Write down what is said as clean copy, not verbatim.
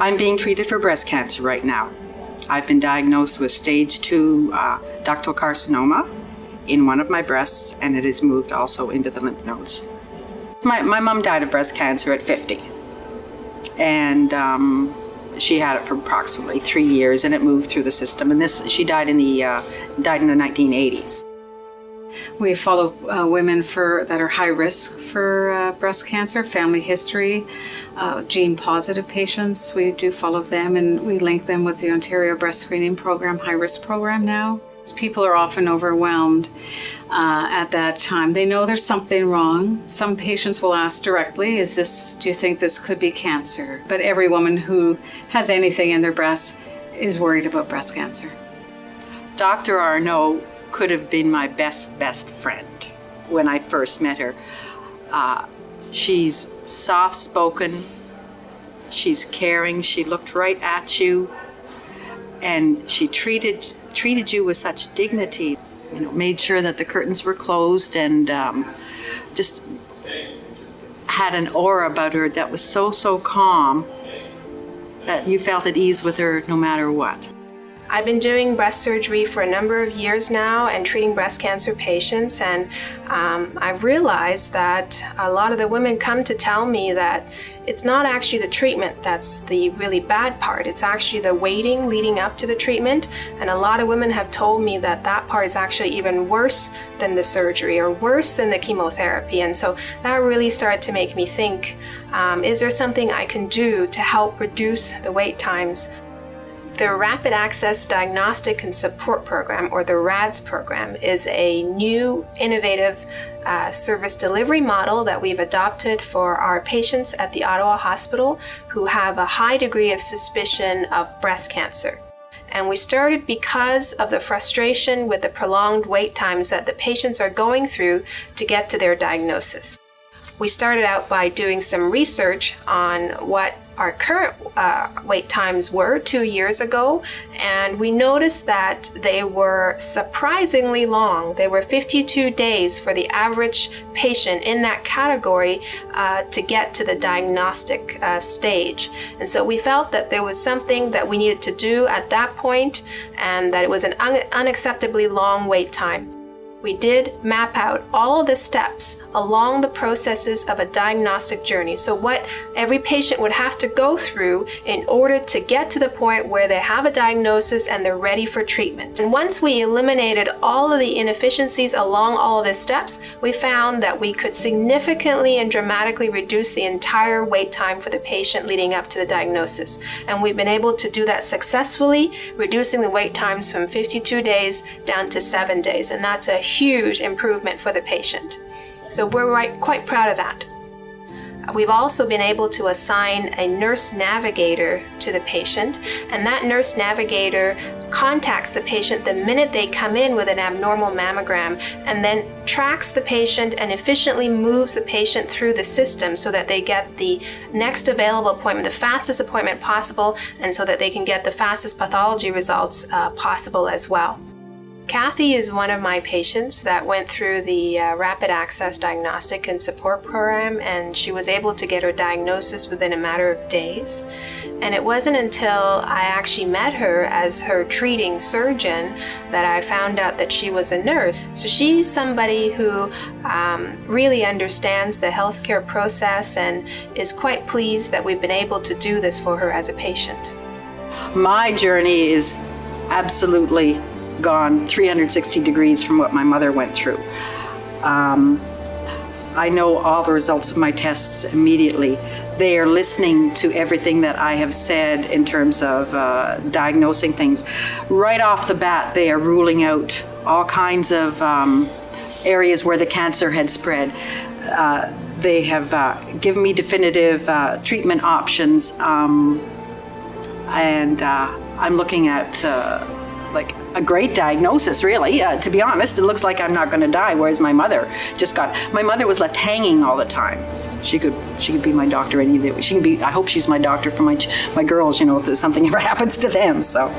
I'm being treated for breast cancer right now. I've been diagnosed with stage 2 ductal carcinoma in one of my breasts, and it has moved also into the lymph nodes. My mom died of breast cancer at 50, and she had it for approximately 3 years, and it moved through the system. And she died in the 1980s. We follow women that are high risk for breast cancer, family history, gene positive patients. We do follow them, and we link them with the Ontario Breast Screening Program, high risk program now. People are often overwhelmed at that time. They know there's something wrong. Some patients will ask directly, do you think this could be cancer? But every woman who has anything in their breast is worried about breast cancer. Dr. Arnaud could have been my best friend when I first met her. She's soft-spoken, she's caring, she looked right at you, and she treated you with such dignity. Made sure that the curtains were closed, and just had an aura about her that was so calm that you felt at ease with her no matter what. I've been doing breast surgery for a number of years now and treating breast cancer patients, and I've realized that a lot of the women come to tell me that it's not actually the treatment that's the really bad part. It's actually the waiting leading up to the treatment, and a lot of women have told me that that part is actually even worse than the surgery or worse than the chemotherapy. And so that really started to make me think, is there something I can do to help reduce the wait times? The Rapid Access Diagnostic and Support Program, or the RADS program, is a new, innovative service delivery model that we've adopted for our patients at the Ottawa Hospital who have a high degree of suspicion of breast cancer. And we started because of the frustration with the prolonged wait times that the patients are going through to get to their diagnosis. We started out by doing some research on what our current wait times were 2 years ago, and we noticed that they were surprisingly long. They were 52 days for the average patient in that category to get to the diagnostic stage. And so we felt that there was something that we needed to do at that point, and that it was an unacceptably long wait time. We did map out all of the steps along the processes of a diagnostic journey. So what every patient would have to go through in order to get to the point where they have a diagnosis and they're ready for treatment. And once we eliminated all of the inefficiencies along all of the steps, we found that we could significantly and dramatically reduce the entire wait time for the patient leading up to the diagnosis. And we've been able to do that successfully, reducing the wait times from 52 days down to 7 days. And that's a huge improvement for the patient. So we're quite proud of that. We've also been able to assign a nurse navigator to the patient, and that nurse navigator contacts the patient the minute they come in with an abnormal mammogram, and then tracks the patient and efficiently moves the patient through the system so that they get the next available appointment, the fastest appointment possible, and so that they can get the fastest pathology results possible as well. Kathy is one of my patients that went through the Rapid Access Diagnostic and Support Program, and she was able to get her diagnosis within a matter of days. And it wasn't until I actually met her as her treating surgeon that I found out that she was a nurse. So she's somebody who really understands the healthcare process and is quite pleased that we've been able to do this for her as a patient. My journey is absolutely gone 360 degrees from what my mother went through. I know all the results of my tests immediately. They are listening to everything that I have said in terms of diagnosing things. Right off the bat, they are ruling out all kinds of areas where the cancer had spread. They have given me definitive treatment options, and I'm looking at like a great diagnosis, really. To be honest, it looks like I'm not going to die, whereas my mother was left hanging all the time. She could be my doctor any day. She can be. I hope she's my doctor for my girls, if something ever happens to them. So.